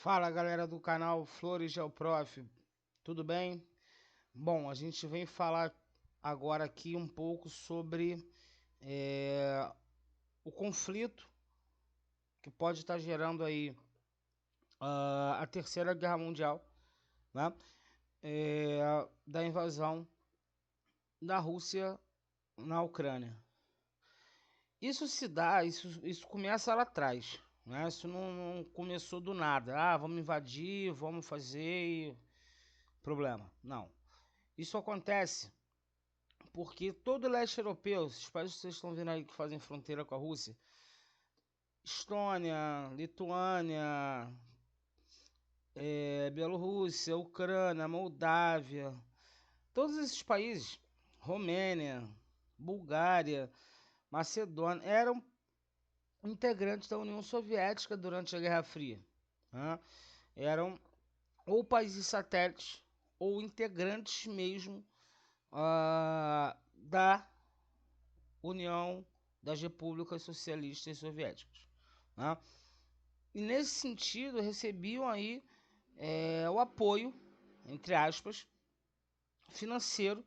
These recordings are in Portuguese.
Fala galera do canal Flores Geoprof, tudo bem? Bom, a gente vem falar agora aqui um pouco sobre o conflito que pode estar gerando aí a Terceira Guerra Mundial, né? Da invasão da Rússia na Ucrânia. Isso começa lá atrás, né? Isso não começou do nada. Ah, vamos invadir, vamos fazer, problema. Não. Isso acontece porque todo o leste europeu, esses países que vocês estão vendo aí que fazem fronteira com a Rússia, Estônia, Lituânia, Bielorrússia, Ucrânia, Moldávia, todos esses países, Romênia, Bulgária, Macedônia, eram integrantes da União Soviética durante a Guerra Fria. Né? Eram ou países satélites ou integrantes mesmo da União das Repúblicas Socialistas Soviéticas. Né? E nesse sentido recebiam aí o apoio, entre aspas, financeiro,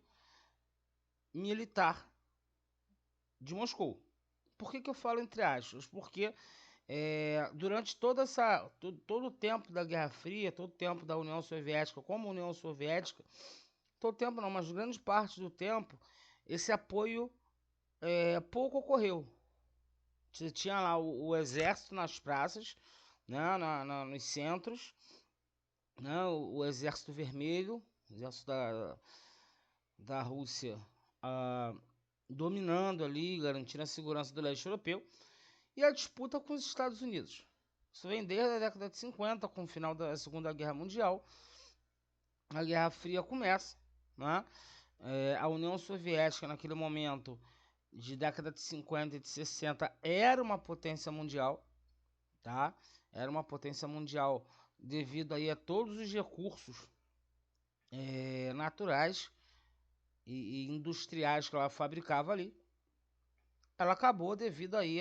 militar de Moscou. Por que eu falo entre aspas? Porque durante todo o tempo da Guerra Fria, todo o tempo da União Soviética, como União Soviética, todo o tempo não, mas grande parte do tempo, esse apoio pouco ocorreu. Você tinha lá o exército nas praças, né, nos centros, né, o exército vermelho, o exército da Rússia, dominando ali, garantindo a segurança do leste europeu, e a disputa com os Estados Unidos. Isso vem desde a década de 50, com o final da Segunda Guerra Mundial. A Guerra Fria começa, né? A União Soviética, naquele momento, de década de 50 e de 60, era uma potência mundial, tá? Era uma potência mundial devido aí a todos os recursos naturais e industriais que ela fabricava ali. Ela acabou devido aí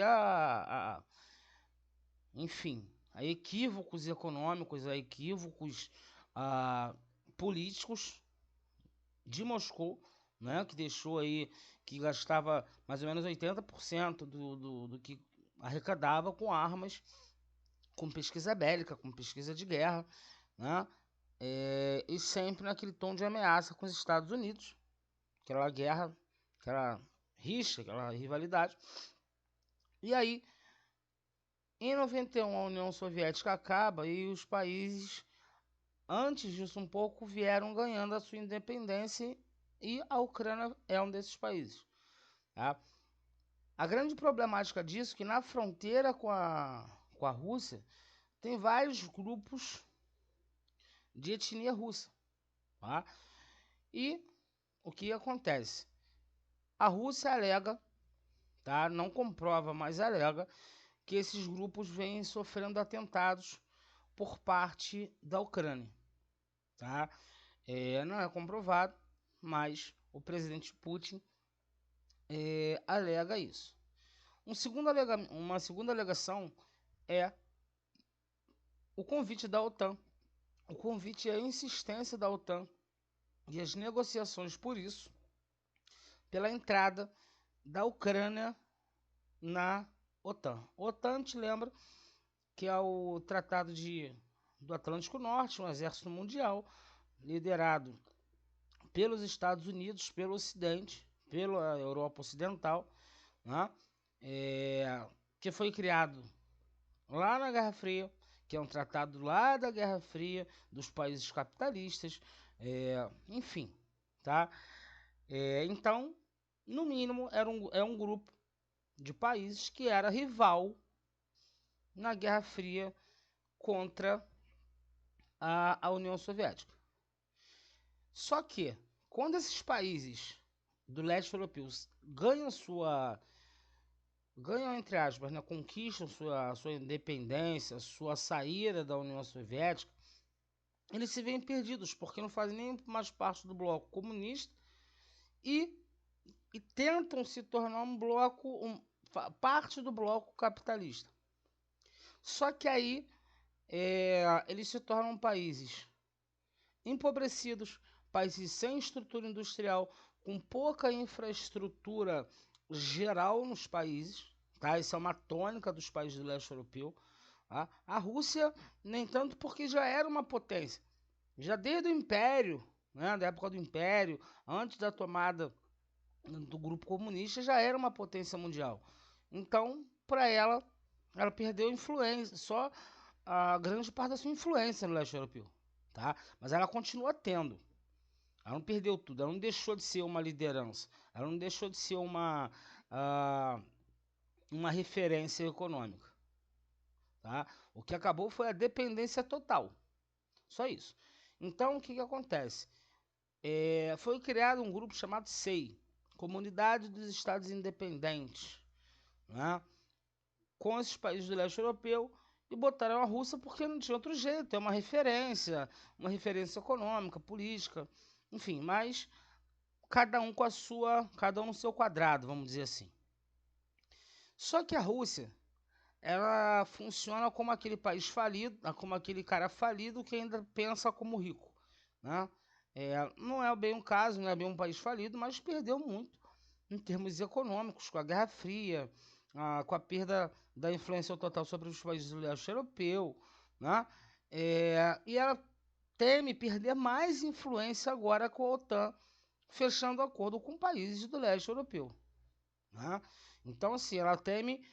enfim, a equívocos econômicos, a equívocos políticos de Moscou, né, que deixou aí, que gastava mais ou menos 80% do que arrecadava com armas, com pesquisa bélica, com pesquisa de guerra, né, e sempre naquele tom de ameaça com os Estados Unidos, aquela guerra, aquela rixa, aquela rivalidade. E aí, em 91, a União Soviética acaba e os países, antes disso um pouco, vieram ganhando a sua independência e a Ucrânia é um desses países. Tá? A grande problemática disso é que na fronteira com a Rússia tem vários grupos de etnia russa. Tá? E o que acontece? A Rússia alega, tá? Não comprova, mas alega que esses grupos vêm sofrendo atentados por parte da Ucrânia. Tá? Não é comprovado, mas o presidente Putin alega isso. Uma segunda alegação é o convite da OTAN. O convite é a insistência da OTAN e as negociações por isso, pela entrada da Ucrânia na OTAN. OTAN, te lembra, que é o Tratado do Atlântico Norte, um exército mundial, liderado pelos Estados Unidos, pelo Ocidente, pela Europa Ocidental, né? Que foi criado lá na Guerra Fria, que é um tratado lá da Guerra Fria, dos países capitalistas, enfim, tá? Então, no mínimo, é um grupo de países que era rival na Guerra Fria contra a União Soviética. Só que, quando esses países do leste europeu ganham entre aspas, né, conquistam sua independência, sua saída da União Soviética, eles se veem perdidos, porque não fazem nem mais parte do bloco comunista e tentam se tornar parte do bloco capitalista. Só que aí eles se tornam países empobrecidos, países sem estrutura industrial, com pouca infraestrutura geral nos países, tá? Isso é uma tônica dos países do leste europeu. Tá? A Rússia, nem tanto, porque já era uma potência. Já desde o Império, né, da época do Império, antes da tomada do grupo comunista, já era uma potência mundial. Então, para ela perdeu influência, só a grande parte da sua influência no leste europeu. Tá? Mas ela continua tendo. Ela não perdeu tudo, ela não deixou de ser uma liderança, ela não deixou de ser uma referência econômica. Tá? O que acabou foi a dependência total. Só isso. Então, o que acontece? Foi criado um grupo chamado SEI, Comunidade dos Estados Independentes, né? Com esses países do leste europeu, e botaram a Rússia porque não tinha outro jeito, é uma referência econômica, política, enfim, mas cada um cada um no seu quadrado, vamos dizer assim. Só que a Rússia, ela funciona como aquele país falido, como aquele cara falido que ainda pensa como rico, né? Não é bem um caso, não é bem um país falido, mas perdeu muito em termos econômicos, com a Guerra Fria, com a perda da influência total sobre os países do leste europeu, né? E ela teme perder mais influência agora com a OTAN, fechando acordo com países do leste europeu. Né? Então, assim, ela teme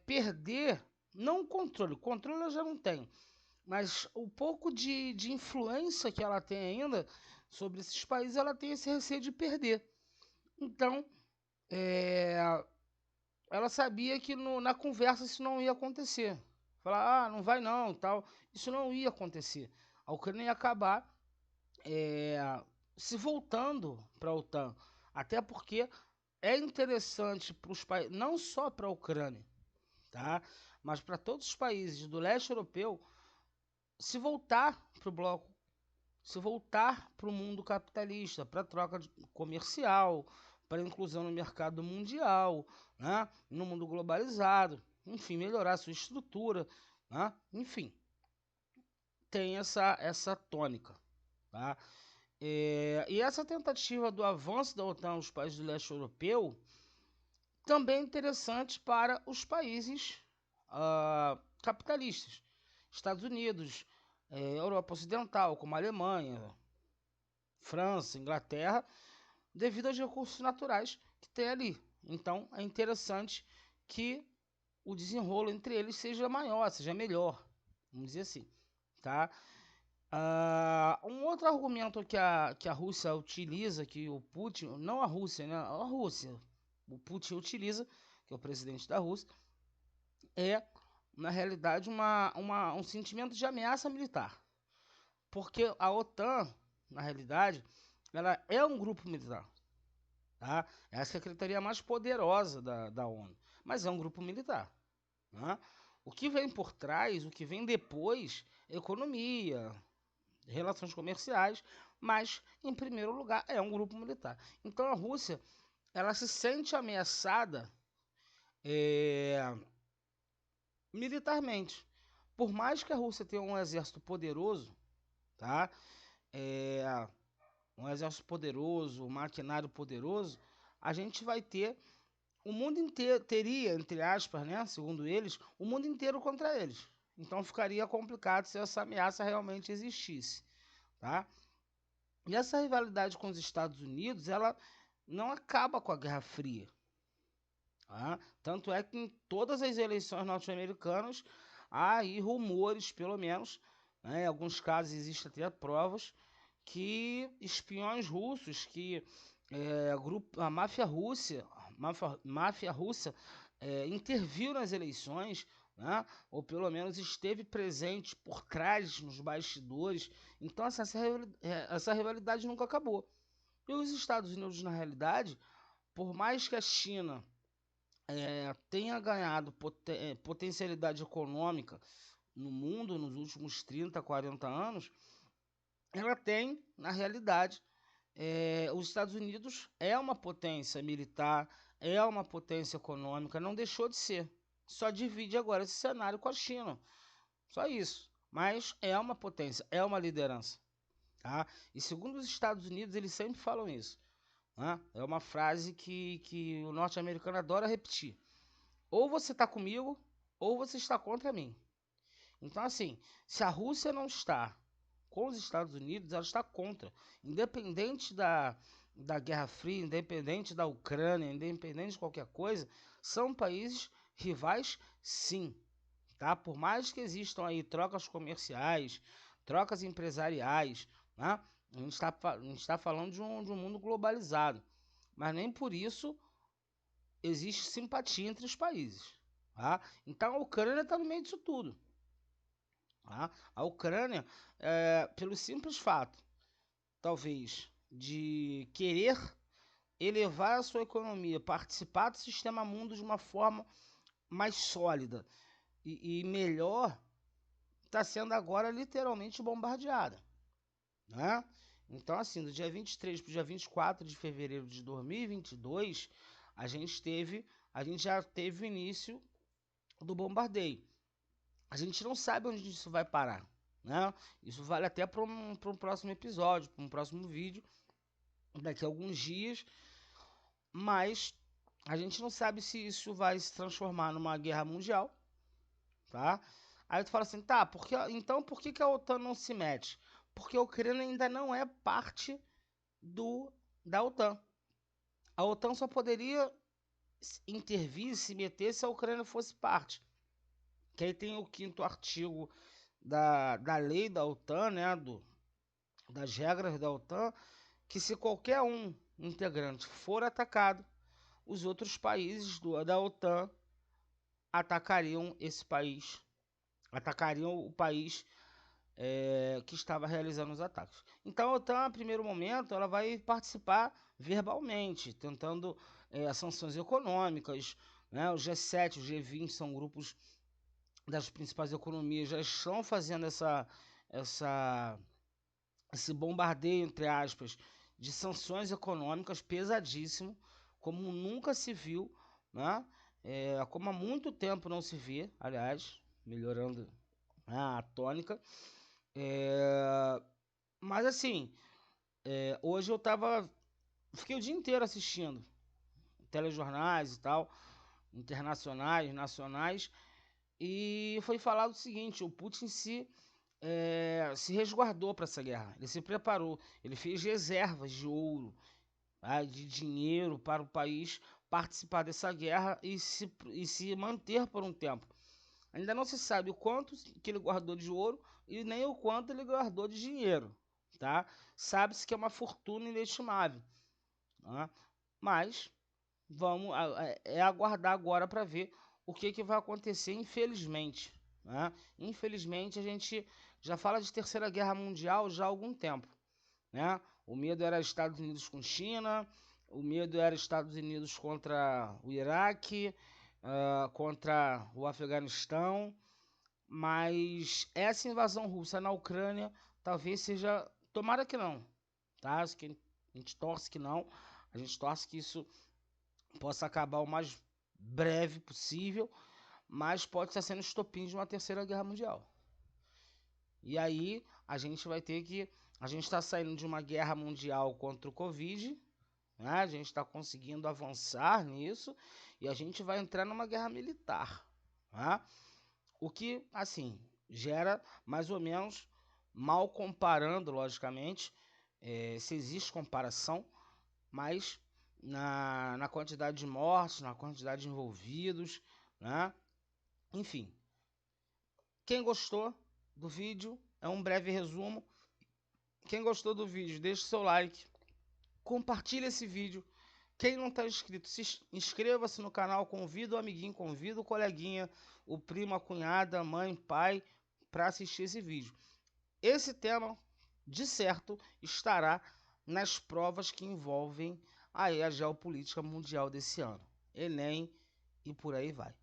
perder, não o controle ela já não tem, mas o pouco de influência que ela tem ainda sobre esses países, ela tem esse receio de perder. Então, ela sabia que na conversa isso não ia acontecer. Falar, não vai não, tal. Isso não ia acontecer. A Ucrânia ia acabar se voltando para a OTAN. Até porque é interessante para os países, não só para a Ucrânia, tá? Mas para todos os países do leste europeu se voltar para o bloco, se voltar para o mundo capitalista, para troca comercial, para inclusão no mercado mundial, né? No mundo globalizado, enfim, melhorar sua estrutura, né? Enfim, tem essa tônica, tá? E essa tentativa do avanço da OTAN aos países do leste europeu também é interessante para os países capitalistas. Estados Unidos, Europa Ocidental, como a Alemanha, França, Inglaterra, devido aos recursos naturais que tem ali. Então, é interessante que o desenrolo entre eles seja maior, seja melhor, vamos dizer assim, tá? Um outro argumento que a Rússia utiliza, que o Putin, não a Rússia, né? A Rússia, o Putin utiliza, que é o presidente da Rússia, é, na realidade, um sentimento de ameaça militar. Porque a OTAN, na realidade, ela é um grupo militar. Tá? É a secretaria mais poderosa da ONU, mas é um grupo militar. Né? O que vem por trás, o que vem depois, é economia, relações comerciais, mas, em primeiro lugar, é um grupo militar. Então a Rússia, ela se sente ameaçada militarmente. Por mais que a Rússia tenha um exército poderoso, tá? É, um exército poderoso, um maquinário poderoso, a gente vai ter o mundo inteiro, teria, entre aspas, né, segundo eles, o mundo inteiro contra eles. Então ficaria complicado se essa ameaça realmente existisse, tá? E essa rivalidade com os Estados Unidos, ela não acaba com a Guerra Fria. Tá? Tanto é que em todas as eleições norte-americanas há aí rumores, pelo menos, né, em alguns casos existem até provas, que espiões russos, que a máfia russa interviu nas eleições, né, ou pelo menos esteve presente por trás, nos bastidores. Então essa rivalidade nunca acabou. E os Estados Unidos, na realidade, por mais que a China tenha ganhado potencialidade econômica no mundo nos últimos 30, 40 anos, ela tem, na realidade, os Estados Unidos é uma potência militar, é uma potência econômica, não deixou de ser. Só divide agora esse cenário com a China. Só isso. mas é uma potência, é uma liderança, tá? E segundo os Estados Unidos, eles sempre falam isso, né? É uma frase que o norte-americano adora repetir. Ou você está comigo, ou você está contra mim. Então, assim, se a Rússia não está com os Estados Unidos, ela está contra. Independente da Guerra Fria, independente da Ucrânia, independente de qualquer coisa, são países rivais, sim. Tá? Por mais que existam aí trocas comerciais, trocas empresariais, né? A gente está falando de um mundo globalizado. Mas nem por isso existe simpatia entre os países. Tá? Então a Ucrânia está no meio disso tudo. Tá? A Ucrânia, pelo simples fato, talvez, de querer elevar a sua economia, participar do sistema mundo de uma forma mais sólida e melhor, está sendo agora literalmente bombardeada. Né? Então, assim, do dia 23 para o dia 24 de fevereiro de 2022, a gente já teve o início do bombardeio. A gente não sabe onde isso vai parar, né? Isso vale até para um próximo episódio, para um próximo vídeo, daqui a alguns dias, mas a gente não sabe se isso vai se transformar numa guerra mundial, tá? Aí tu fala assim, tá, então por que a OTAN não se mete? Porque a Ucrânia ainda não é parte da OTAN. A OTAN só poderia intervir, se meter, se a Ucrânia fosse parte. Que aí tem o 5º artigo da lei da OTAN, né, das regras da OTAN, que se qualquer um integrante for atacado, os outros países da OTAN atacariam esse país, atacariam o país que estava realizando os ataques. Então a OTAN, a primeiro momento, ela vai participar verbalmente, tentando sanções econômicas, né? O G7, o G20 são grupos das principais economias, já estão fazendo esse bombardeio, entre aspas, de sanções econômicas pesadíssimo, como nunca se viu, né? Como há muito tempo não se vê, aliás, melhorando, né, a tônica. Mas assim, hoje fiquei o dia inteiro assistindo telejornais e tal, internacionais, nacionais, e foi falado o seguinte: o Putin se resguardou para essa guerra, ele se preparou, ele fez reservas de ouro, tá, de dinheiro para o país participar dessa guerra e se manter por um tempo. Ainda não se sabe o quanto que ele guardou de ouro e nem o quanto ele guardou de dinheiro, tá? Sabe-se que é uma fortuna inestimável, tá? Mas vamos aguardar agora para ver o que vai acontecer, infelizmente, né? Infelizmente a gente já fala de Terceira Guerra Mundial já há algum tempo, né? O medo era Estados Unidos com China, o medo era Estados Unidos contra o Iraque, contra o Afeganistão, mas essa invasão russa na Ucrânia talvez seja, tomara que não, tá? A gente torce que não, a gente torce que isso possa acabar o mais breve possível, mas pode estar sendo estopim de uma terceira guerra mundial. E aí a gente está saindo de uma guerra mundial contra o Covid, né? A gente está conseguindo avançar nisso e a gente vai entrar numa guerra militar, né? O que, assim, gera mais ou menos, mal comparando, logicamente, se existe comparação, mas na quantidade de mortes, na quantidade de envolvidos, né? Enfim, quem gostou do vídeo, é um breve resumo. Quem gostou do vídeo, deixe seu like, compartilhe esse vídeo. Quem não está inscrito, inscreva-se no canal, convida o amiguinho, convida o coleguinha, o primo, a cunhada, a mãe, pai, para assistir esse vídeo. Esse tema, de certo, estará nas provas que envolvem a geopolítica mundial desse ano. Enem e por aí vai.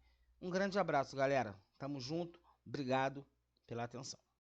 Um grande abraço, galera. Tamo junto. Obrigado pela atenção.